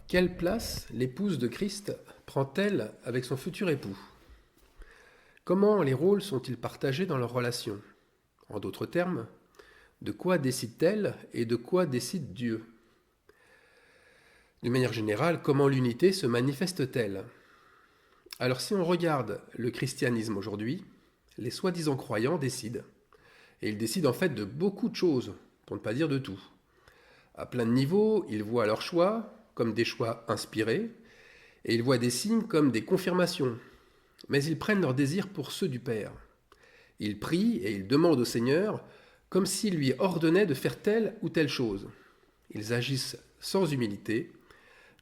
Quelle place l'épouse de Christ prend-elle avec son futur époux? Comment les rôles sont-ils partagés dans leur relation? En d'autres termes, de quoi décide-t-elle et de quoi décide Dieu? D'une manière générale, comment l'unité se manifeste-t-elle? Alors si on regarde le christianisme aujourd'hui, les soi-disant croyants décident. Et ils décident en fait de beaucoup de choses, pour ne pas dire de tout. À plein de niveaux, ils voient leurs choix comme des choix inspirés, et ils voient des signes comme des confirmations. Mais ils prennent leur désir pour ceux du Père. Ils prient et ils demandent au Seigneur comme s'il lui ordonnait de faire telle ou telle chose. Ils agissent sans humilité,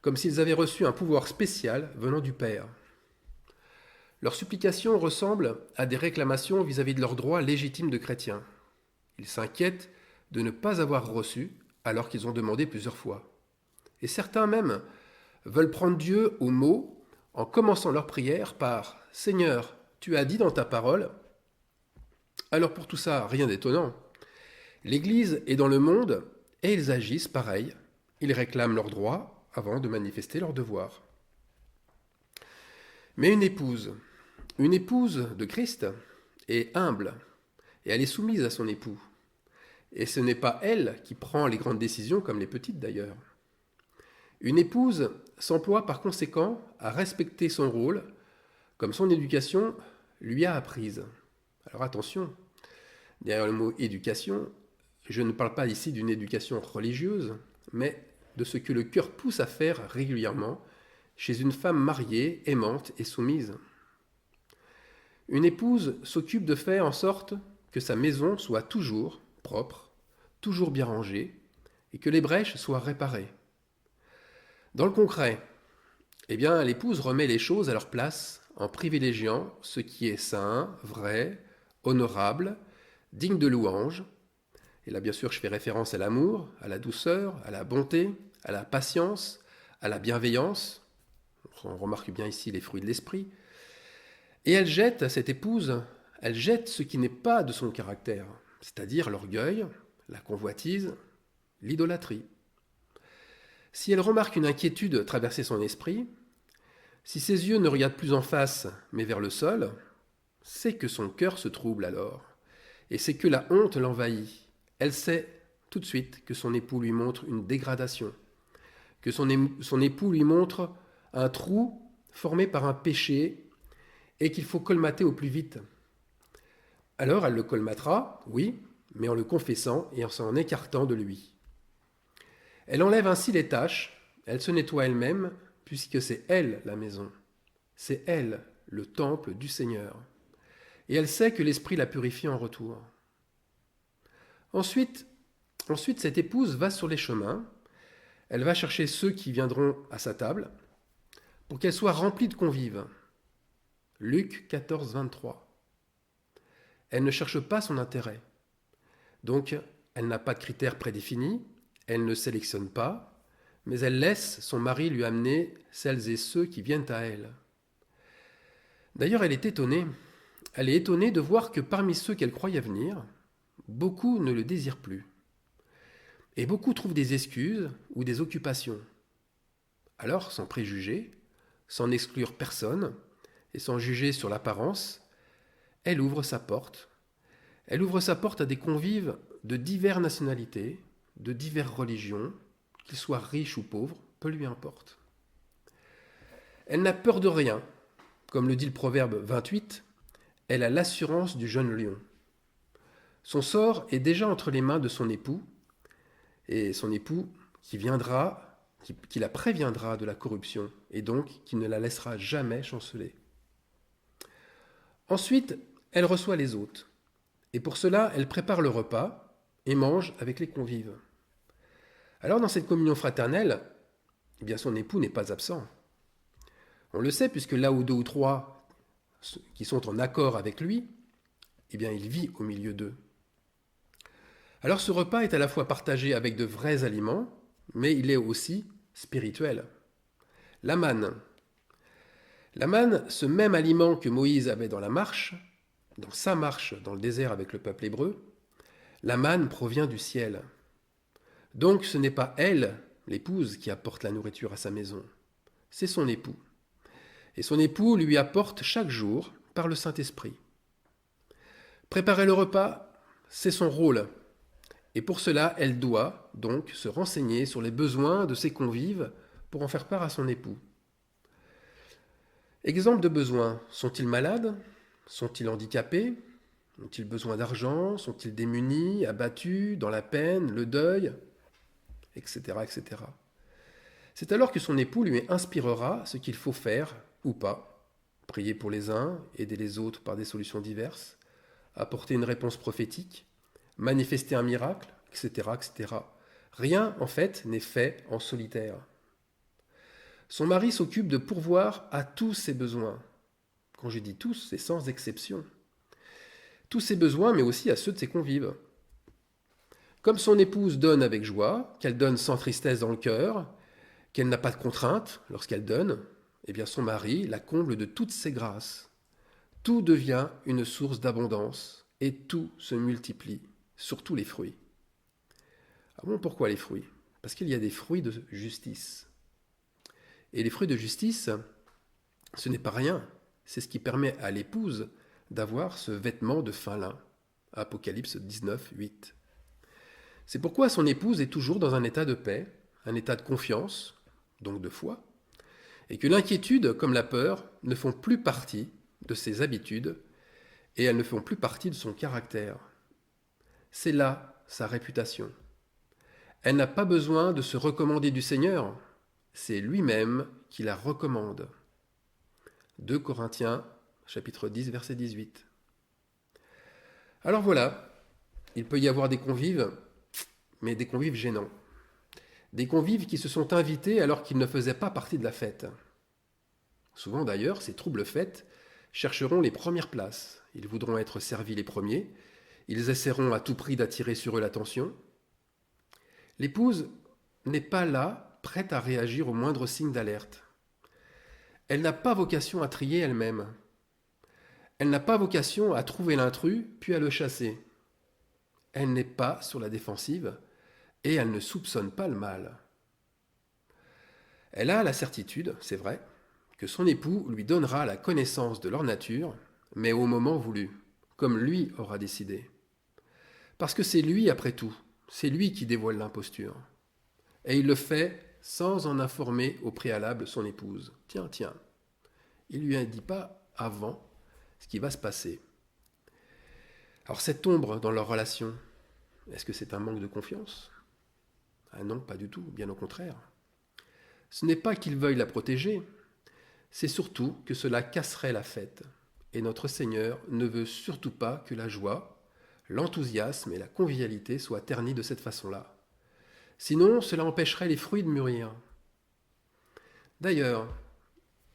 comme s'ils avaient reçu un pouvoir spécial venant du Père. Leurs supplications ressemblent à des réclamations vis-à-vis de leurs droits légitimes de chrétiens. Ils s'inquiètent de ne pas avoir reçu alors qu'ils ont demandé plusieurs fois. Et certains même veulent prendre Dieu au mot en commençant leur prière par « Seigneur, tu as dit dans ta parole ». Alors pour tout ça, rien d'étonnant. L'Église est dans le monde et ils agissent pareil. Ils réclament leurs droits avant de manifester leurs devoirs. Mais une épouse de Christ est humble et elle est soumise à son époux. Et ce n'est pas elle qui prend les grandes décisions comme les petites d'ailleurs. Une épouse s'emploie par conséquent à respecter son rôle comme son éducation lui a apprise. Alors attention, derrière le mot éducation, je ne parle pas ici d'une éducation religieuse, mais de ce que le cœur pousse à faire régulièrement chez une femme mariée, aimante et soumise. Une épouse s'occupe de faire en sorte que sa maison soit toujours propre, toujours bien rangée, et que les brèches soient réparées. Dans le concret, l'épouse remet les choses à leur place en privilégiant ce qui est saint, vrai, honorable, digne de louange. Et là, bien sûr, je fais référence à l'amour, à la douceur, à la bonté, à la patience, à la bienveillance. On remarque bien ici les fruits de l'esprit. Et cette épouse, elle jette ce qui n'est pas de son caractère, c'est-à-dire l'orgueil, la convoitise, l'idolâtrie. Si elle remarque une inquiétude traverser son esprit, si ses yeux ne regardent plus en face, mais vers le sol, c'est que son cœur se trouble alors, et c'est que la honte l'envahit. Elle sait tout de suite que son époux lui montre une dégradation, que son époux lui montre un trou formé par un péché et qu'il faut colmater au plus vite. Alors elle le colmatera, oui, mais en le confessant et en s'en écartant de lui. Elle enlève ainsi les tâches, elle se nettoie elle-même, puisque c'est elle la maison. C'est elle le temple du Seigneur. Et elle sait que l'Esprit la purifie en retour. Ensuite, cette épouse va sur les chemins, elle va chercher ceux qui viendront à sa table, pour qu'elle soit remplie de convives. Luc 14, 23. Elle ne cherche pas son intérêt. Donc, elle n'a pas de critères prédéfinis, elle ne sélectionne pas, mais elle laisse son mari lui amener celles et ceux qui viennent à elle. D'ailleurs, elle est étonnée. Elle est étonnée de voir que parmi ceux qu'elle croyait venir, beaucoup ne le désirent plus. Et beaucoup trouvent des excuses ou des occupations. Alors, sans préjugés, sans exclure personne et sans juger sur l'apparence, elle ouvre sa porte. Elle ouvre sa porte à des convives de diverses nationalités, de diverses religions, qu'ils soient riches ou pauvres, peu lui importe. Elle n'a peur de rien. Comme le dit le proverbe 28, elle a l'assurance du jeune lion. Son sort est déjà entre les mains de son époux, et son époux qui la préviendra de la corruption, et donc qui ne la laissera jamais chanceler. Ensuite, elle reçoit les hôtes, et pour cela, elle prépare le repas et mange avec les convives. Alors dans cette communion fraternelle, son époux n'est pas absent. On le sait puisque là où deux ou trois qui sont en accord avec lui, il vit au milieu d'eux. Alors ce repas est à la fois partagé avec de vrais aliments, mais il est aussi spirituel. La manne. La manne, ce même aliment que Moïse avait dans sa marche dans le désert avec le peuple hébreu, la manne provient du ciel. Donc ce n'est pas elle l'épouse qui apporte la nourriture à sa maison. C'est son époux. Et son époux lui apporte chaque jour par le Saint-Esprit. Préparer le repas, c'est son rôle. Et pour cela, elle doit donc se renseigner sur les besoins de ses convives pour en faire part à son époux. Exemple de besoins, sont-ils malades? Sont-ils handicapés? Ont-ils besoin d'argent? Sont-ils démunis, abattus, dans la peine, le deuil? Etc. etc. C'est alors que son époux lui inspirera ce qu'il faut faire ou pas. Prier pour les uns, aider les autres par des solutions diverses, apporter une réponse prophétique, manifester un miracle, etc., etc. Rien, en fait, n'est fait en solitaire. Son mari s'occupe de pourvoir à tous ses besoins. Quand je dis tous, c'est sans exception. Tous ses besoins, mais aussi à ceux de ses convives. Comme son épouse donne avec joie, qu'elle donne sans tristesse dans le cœur, qu'elle n'a pas de contrainte lorsqu'elle donne, eh bien son mari la comble de toutes ses grâces. Tout devient une source d'abondance et tout se multiplie, surtout les fruits. Ah bon, pourquoi les fruits? Parce qu'il y a des fruits de justice. Et les fruits de justice, ce n'est pas rien. C'est ce qui permet à l'épouse d'avoir ce vêtement de fin lin. Apocalypse 19, 8. C'est pourquoi son épouse est toujours dans un état de paix, un état de confiance, donc de foi, et que l'inquiétude comme la peur ne font plus partie de ses habitudes et elles ne font plus partie de son caractère. C'est là sa réputation. Elle n'a pas besoin de se recommander du Seigneur, c'est lui-même qui la recommande. 2 Corinthiens, chapitre 10, verset 18. Alors voilà, il peut y avoir des convives, mais des convives gênants. Des convives qui se sont invités alors qu'ils ne faisaient pas partie de la fête. Souvent d'ailleurs, ces troubles fêtes chercheront les premières places. Ils voudront être servis les premiers. Ils essaieront à tout prix d'attirer sur eux l'attention. L'épouse n'est pas là, prête à réagir au moindre signe d'alerte. Elle n'a pas vocation à trier elle-même. Elle n'a pas vocation à trouver l'intrus, puis à le chasser. Elle n'est pas sur la défensive et elle ne soupçonne pas le mal. Elle a la certitude, c'est vrai, que son époux lui donnera la connaissance de leur nature, mais au moment voulu, comme lui aura décidé. Parce que c'est lui, après tout, c'est lui qui dévoile l'imposture. Et il le fait sans en informer au préalable son épouse. Tiens, tiens, il ne lui dit pas avant ce qui va se passer. Alors cette ombre dans leur relation, est-ce que c'est un manque de confiance? Ah non, pas du tout, bien au contraire. Ce n'est pas qu'il veuille la protéger, c'est surtout que cela casserait la fête. Et notre Seigneur ne veut surtout pas que la joie, l'enthousiasme et la convivialité soient ternis de cette façon-là. Sinon, cela empêcherait les fruits de mûrir. D'ailleurs,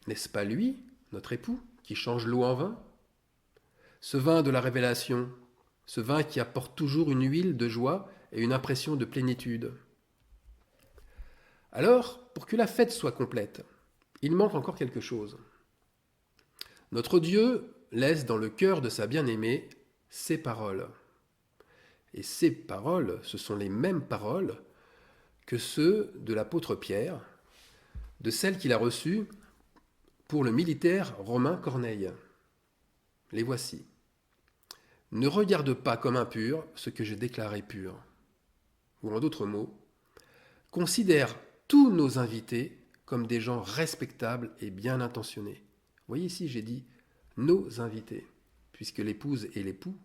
n'est-ce pas lui, notre époux, qui change l'eau en vin? Ce vin de la révélation, ce vin qui apporte toujours une huile de joie et une impression de plénitude. Alors, pour que la fête soit complète, il manque encore quelque chose. Notre Dieu laisse dans le cœur de sa bien-aimée ses paroles. Et ces paroles, ce sont les mêmes paroles que ceux de l'apôtre Pierre, de celles qu'il a reçues pour le militaire romain Corneille. Les voici. Ne regarde pas comme impur ce que j'ai déclaré pur. Ou en d'autres mots, considère tous nos invités comme des gens respectables et bien intentionnés. Vous voyez ici, j'ai dit nos invités, puisque l'épouse et l'époux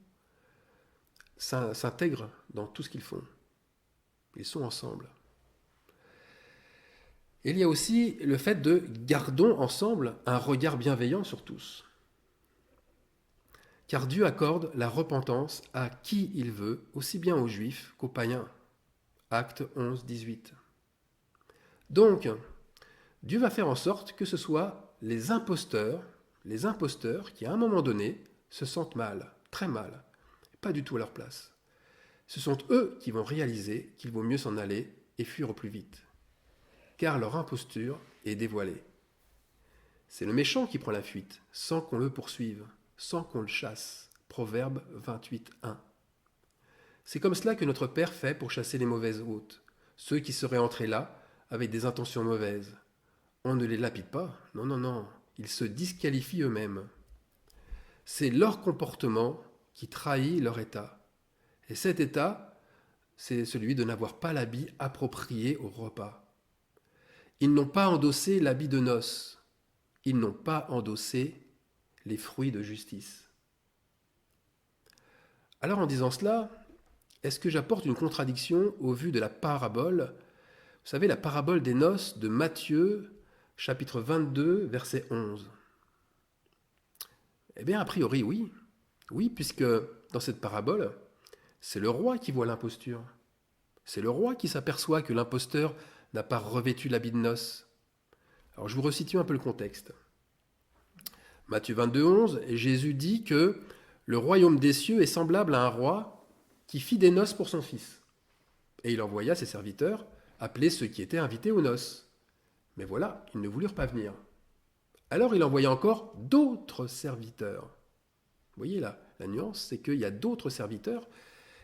s'intègrent dans tout ce qu'ils font. Ils sont ensemble. Il y a aussi le fait de gardons ensemble un regard bienveillant sur tous. Car Dieu accorde la repentance à qui il veut, aussi bien aux Juifs qu'aux païens. Acte 11, 18. Donc, Dieu va faire en sorte que ce soit les imposteurs qui, à un moment donné, se sentent mal, très mal, pas du tout à leur place. Ce sont eux qui vont réaliser qu'il vaut mieux s'en aller et fuir au plus vite, car leur imposture est dévoilée. C'est le méchant qui prend la fuite, sans qu'on le poursuive, sans qu'on le chasse. Proverbe 28, 1. C'est comme cela que notre Père fait pour chasser les mauvaises hôtes, ceux qui seraient entrés là, avec des intentions mauvaises. On ne les lapide pas, non, non, non, ils se disqualifient eux-mêmes. C'est leur comportement qui trahit leur état. Et cet état, c'est celui de n'avoir pas l'habit approprié au repas. Ils n'ont pas endossé l'habit de noces. Ils n'ont pas endossé les fruits de justice. Alors en disant cela, est-ce que j'apporte une contradiction au vu de la parabole? Vous savez, la parabole des noces de Matthieu, chapitre 22, verset 11. Eh bien, a priori, oui. Oui, puisque dans cette parabole, c'est le roi qui voit l'imposture. C'est le roi qui s'aperçoit que l'imposteur n'a pas revêtu l'habit de noces. Alors, je vous resitue un peu le contexte. Matthieu 22, 11, et Jésus dit que le royaume des cieux est semblable à un roi qui fit des noces pour son fils. Et il envoya ses serviteurs appeler ceux qui étaient invités aux noces. Mais voilà, ils ne voulurent pas venir. Alors il envoya encore d'autres serviteurs. Vous voyez là, la nuance, c'est qu'il y a d'autres serviteurs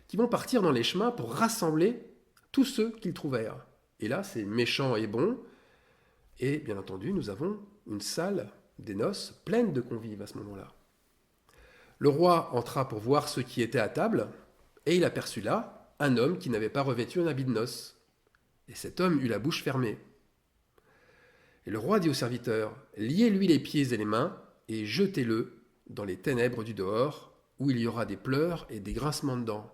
qui vont partir dans les chemins pour rassembler tous ceux qu'ils trouvèrent. Et là, c'est méchant et bon. Et bien entendu, nous avons une salle des noces pleine de convives à ce moment-là. Le roi entra pour voir ceux qui étaient à table, et il aperçut là un homme qui n'avait pas revêtu un habit de noces. Et cet homme eut la bouche fermée. Et le roi dit aux serviteurs, liez-lui les pieds et les mains, et jetez-le dans les ténèbres du dehors, où il y aura des pleurs et des grincements de dents.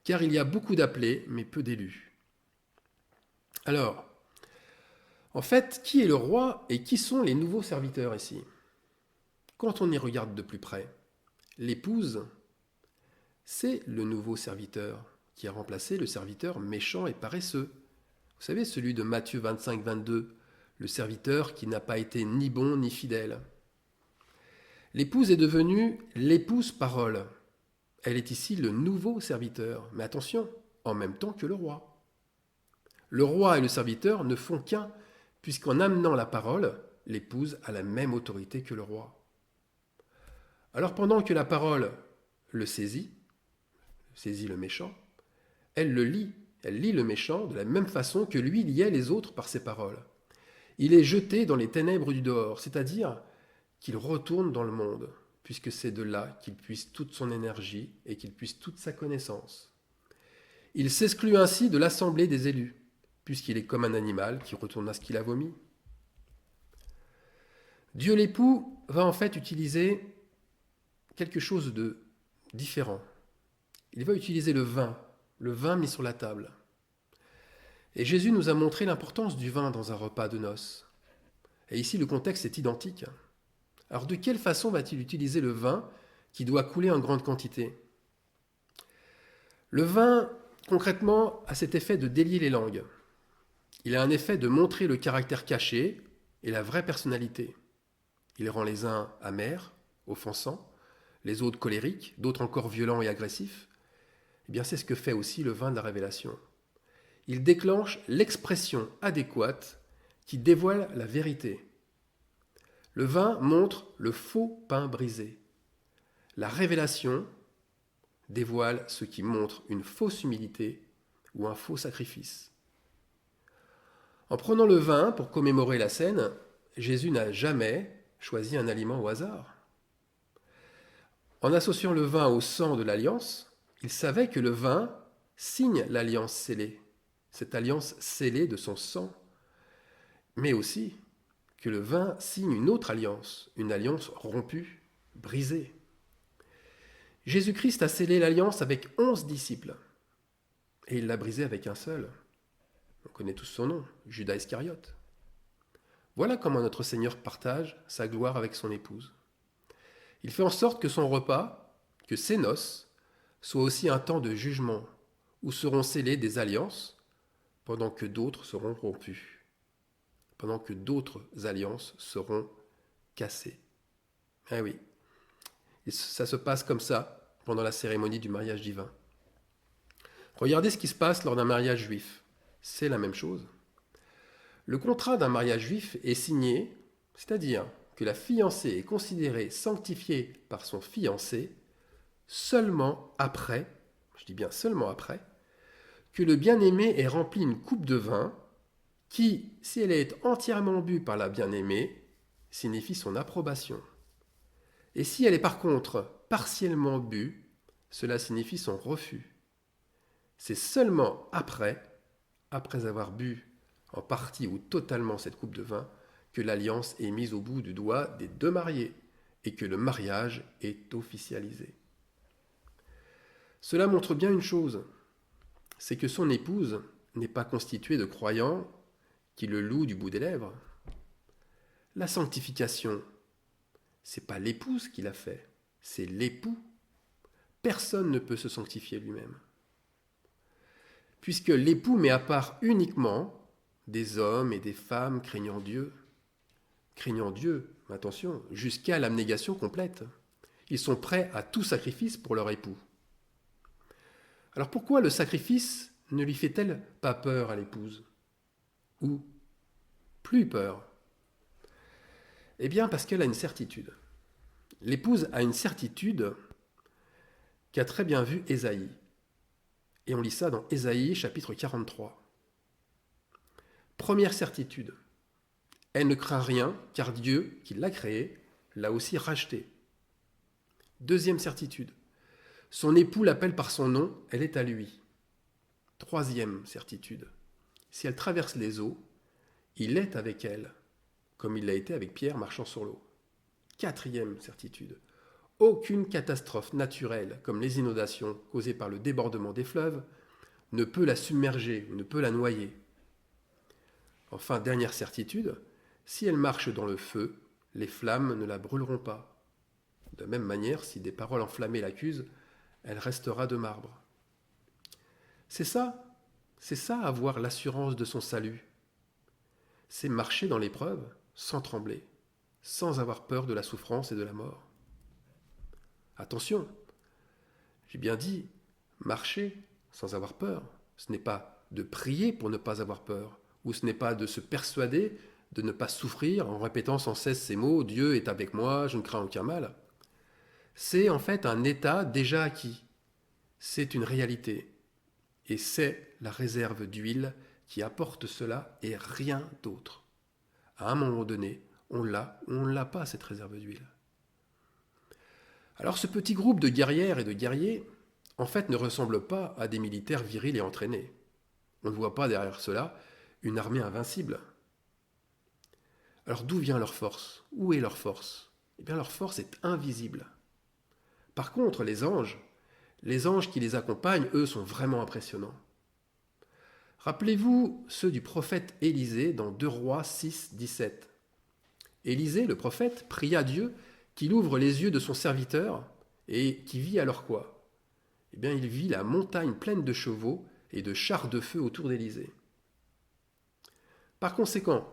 Car il y a beaucoup d'appelés, mais peu d'élus. Alors, en fait, qui est le roi et qui sont les nouveaux serviteurs ici? Quand on y regarde de plus près, l'épouse, c'est le nouveau serviteur qui a remplacé le serviteur méchant et paresseux. Vous savez, celui de Matthieu 25, 22, le serviteur qui n'a pas été ni bon ni fidèle. L'épouse est devenue l'épouse parole. Elle est ici le nouveau serviteur, mais attention, en même temps que le roi. Le roi et le serviteur ne font qu'un, puisqu'en amenant la parole, l'épouse a la même autorité que le roi. Alors pendant que la parole le saisit le méchant, elle lit le méchant de la même façon que lui liait les autres par ses paroles. Il est jeté dans les ténèbres du dehors, c'est-à-dire qu'il retourne dans le monde, puisque c'est de là qu'il puise toute son énergie et qu'il puise toute sa connaissance. Il s'exclut ainsi de l'assemblée des élus, puisqu'il est comme un animal qui retourne à ce qu'il a vomi. Dieu l'époux va en fait utiliser quelque chose de différent. Il va utiliser le vin mis sur la table. Et Jésus nous a montré l'importance du vin dans un repas de noces. Et ici, le contexte est identique. Alors, de quelle façon va-t-il utiliser le vin qui doit couler en grande quantité? Le vin, concrètement, a cet effet de délier les langues. Il a un effet de montrer le caractère caché et la vraie personnalité. Il rend les uns amers, offensants, les autres colériques, d'autres encore violents et agressifs. Eh bien, c'est ce que fait aussi le vin de la révélation. Il déclenche l'expression adéquate qui dévoile la vérité. Le vin montre le faux pain brisé. La révélation dévoile ce qui montre une fausse humilité ou un faux sacrifice. En prenant le vin pour commémorer la scène, Jésus n'a jamais choisi un aliment au hasard. En associant le vin au sang de l'alliance, il savait que le vin signe l'alliance scellée, cette alliance scellée de son sang, mais aussi que le vin signe une autre alliance, une alliance rompue, brisée. Jésus-Christ a scellé l'alliance avec 11 disciples, et il l'a brisée avec un seul. On connaît tous son nom, Judas Iscariote. Voilà comment notre Seigneur partage sa gloire avec son épouse. Il fait en sorte que son repas, que ses noces, soient aussi un temps de jugement, où seront scellées des alliances, pendant que d'autres seront rompues, pendant que d'autres alliances seront cassées. Eh oui, et ça se passe comme ça pendant la cérémonie du mariage divin. Regardez ce qui se passe lors d'un mariage juif. C'est la même chose. Le contrat d'un mariage juif est signé, c'est-à-dire que la fiancée est considérée sanctifiée par son fiancé seulement après, je dis bien seulement après, que le bien-aimé ait rempli une coupe de vin qui, si elle est entièrement bue par la bien-aimée, signifie son approbation. Et si elle est par contre partiellement bue, cela signifie son refus. C'est seulement après avoir bu en partie ou totalement cette coupe de vin, que l'alliance est mise au bout du doigt des deux mariés et que le mariage est officialisé. Cela montre bien une chose, c'est que son épouse n'est pas constituée de croyants qui le louent du bout des lèvres. La sanctification, c'est pas l'épouse qui l'a fait, c'est l'époux. Personne ne peut se sanctifier lui-même. Puisque l'époux met à part uniquement des hommes et des femmes craignant Dieu, attention, jusqu'à l'abnégation complète. Ils sont prêts à tout sacrifice pour leur époux. Alors pourquoi le sacrifice ne lui fait-elle pas peur à l'épouse? Ou plus peur? Eh bien parce qu'elle a une certitude. L'épouse a une certitude qu'a très bien vu Ésaïe. Et on lit ça dans Ésaïe chapitre 43. Première certitude. Elle ne craint rien, car Dieu, qui l'a créée, l'a aussi rachetée. Deuxième certitude. Son époux l'appelle par son nom, elle est à lui. Troisième certitude. Si elle traverse les eaux, il est avec elle, comme il l'a été avec Pierre marchant sur l'eau. Quatrième certitude. Aucune catastrophe naturelle, comme les inondations causées par le débordement des fleuves, ne peut la submerger ou ne peut la noyer. Enfin, dernière certitude, si elle marche dans le feu, les flammes ne la brûleront pas. De même manière, si des paroles enflammées l'accusent, elle restera de marbre. C'est ça avoir l'assurance de son salut. C'est marcher dans l'épreuve sans trembler, sans avoir peur de la souffrance et de la mort. Attention, j'ai bien dit marcher sans avoir peur. Ce n'est pas de prier pour ne pas avoir peur, ou ce n'est pas de se persuader de ne pas souffrir en répétant sans cesse ces mots « Dieu est avec moi, je ne crains aucun mal ». C'est en fait un état déjà acquis. C'est une réalité. Et c'est la réserve d'huile qui apporte cela et rien d'autre. À un moment donné, on l'a ou on ne l'a pas, cette réserve d'huile. Alors ce petit groupe de guerrières et de guerriers, en fait, ne ressemble pas à des militaires virils et entraînés. On ne voit pas derrière cela une armée invincible. Alors d'où vient leur force? Où est leur force? Eh bien leur force est invisible. Par contre, les anges qui les accompagnent, eux, sont vraiment impressionnants. Rappelez-vous ceux du prophète Élisée dans 2 Rois 6, 17. Élisée, le prophète, pria Dieu qu'il ouvre les yeux de son serviteur et qui vit alors quoi? Eh bien, il vit la montagne pleine de chevaux et de chars de feu autour d'Élisée. Par conséquent,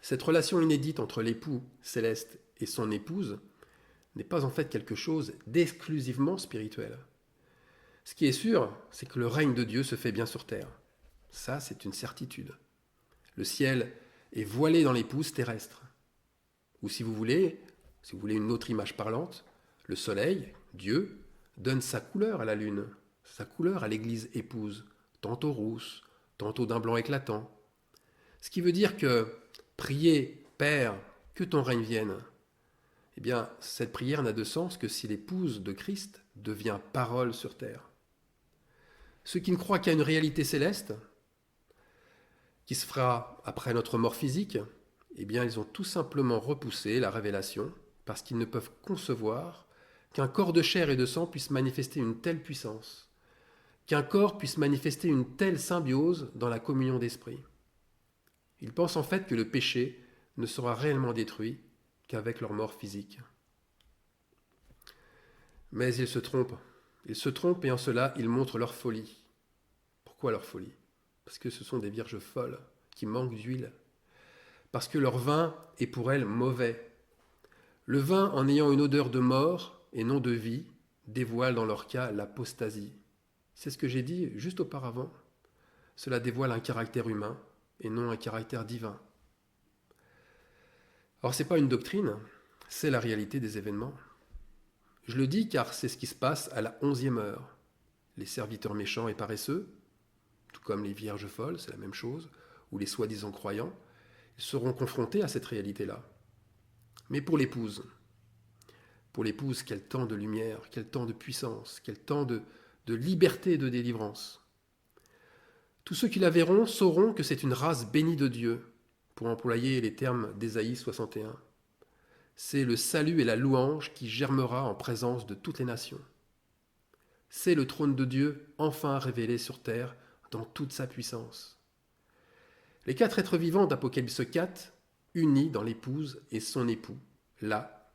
cette relation inédite entre l'époux céleste et son épouse n'est pas en fait quelque chose d'exclusivement spirituel. Ce qui est sûr, c'est que le règne de Dieu se fait bien sur terre. Ça, c'est une certitude. Le ciel est voilé dans l'épouse terrestre. Ou si vous voulez une autre image parlante, le soleil, Dieu, donne sa couleur à la lune, sa couleur à l'église épouse, tantôt rousse, tantôt d'un blanc éclatant. Ce qui veut dire que prier, Père, que ton règne vienne, eh bien, cette prière n'a de sens que si l'épouse de Christ devient parole sur terre. Ceux qui ne croient qu'il y a une réalité céleste, qui se fera après notre mort physique, eh bien, ils ont tout simplement repoussé la révélation parce qu'ils ne peuvent concevoir qu'un corps de chair et de sang puisse manifester une telle puissance, qu'un corps puisse manifester une telle symbiose dans la communion d'esprit. Ils pensent en fait que le péché ne sera réellement détruit qu'avec leur mort physique. Mais ils se trompent. Ils se trompent et en cela, ils montrent leur folie. Pourquoi leur folie? Parce que ce sont des vierges folles qui manquent d'huile. Parce que leur vin est pour elles mauvais. Le vin, en ayant une odeur de mort et non de vie, dévoile dans leur cas l'apostasie. C'est ce que j'ai dit juste auparavant. Cela dévoile un caractère humain et non un caractère divin. Or, ce n'est pas une doctrine, c'est la réalité des événements. Je le dis car c'est ce qui se passe à la 11e heure. Les serviteurs méchants et paresseux, tout comme les vierges folles, c'est la même chose, ou les soi-disant croyants, ils seront confrontés à cette réalité-là. Mais pour l'épouse, quel temps de lumière, quel temps de puissance, quel temps de liberté et de délivrance. Tous ceux qui la verront sauront que c'est une race bénie de Dieu, pour employer les termes d'Ésaïe 61. C'est le salut et la louange qui germera en présence de toutes les nations. C'est le trône de Dieu enfin révélé sur terre dans toute sa puissance. Les 4 êtres vivants d'Apocalypse 4, unis dans l'épouse et son époux, là,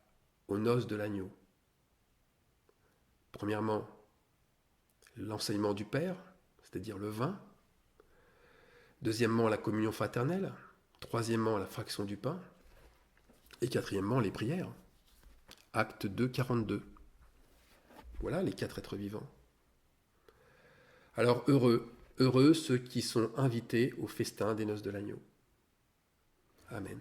aux noces de l'agneau. Premièrement, l'enseignement du Père, c'est-à-dire le vin. Deuxièmement, la communion fraternelle. Troisièmement, la fraction du pain. Et quatrièmement, les prières. Acte 2, 42. Voilà les 4 êtres vivants. Alors heureux ceux qui sont invités au festin des noces de l'agneau. Amen.